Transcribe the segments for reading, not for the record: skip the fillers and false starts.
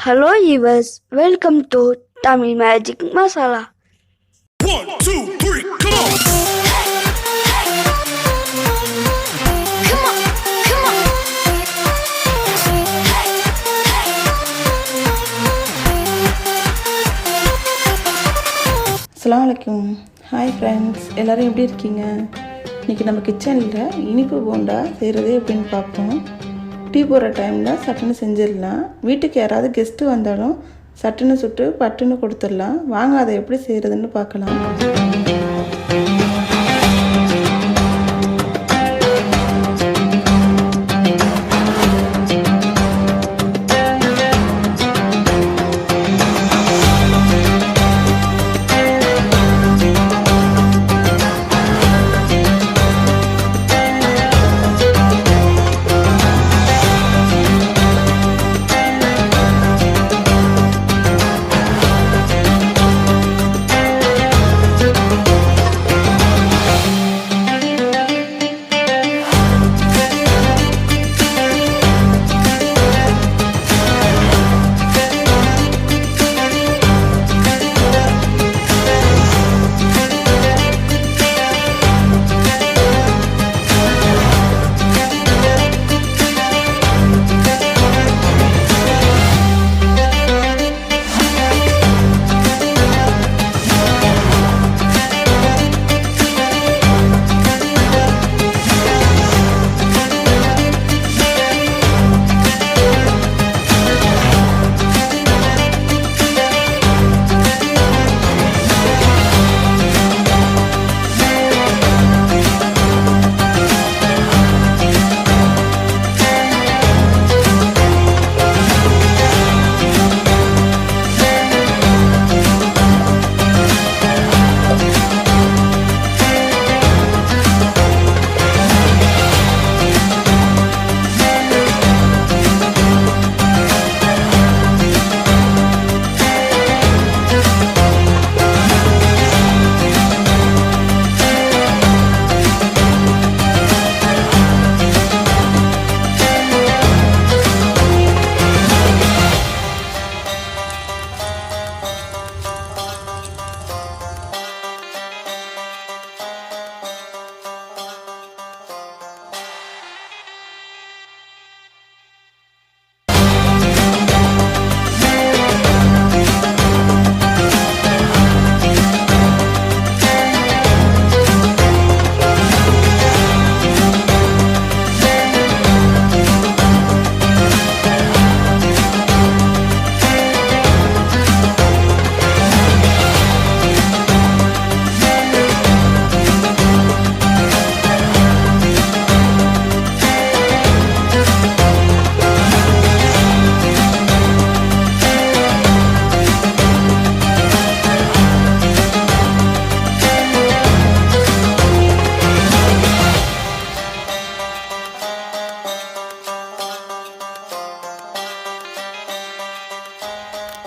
Hello viewers, welcome to Tamil Magic Masala. 1, 2, 3, come on! அஸ்ஸலாமுஅலைக்கும். Hi friends, எல்லோரும் எப்படி இருக்கீங்க? இன்றைக்கி நம்ம கிச்சனில் இனிப்பு போண்டா செய்கிறது எப்படின்னு பார்ப்போம். டீ போடுற டைமில் சட்டுன்னு செஞ்சிடலாம். வீட்டுக்கு யாராவது கெஸ்ட்டு வந்தாலும் சட்டுன்னு சுட்டு பட்டுன்னு கொடுத்துடலாம். வாங்க அதை எப்படி செய்கிறதுன்னு பார்க்கலாம்.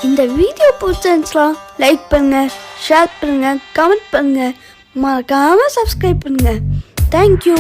இந்த வீடியோ பிடிச்சிருந்துச்சுன்னா லைக் பண்ணுங்க, ஷேர் பண்ணுங்க, கமெண்ட் பண்ணுங்க, மறக்காம சப்ஸ்கிரைப் பண்ணுங்க. தேங்க்யூ.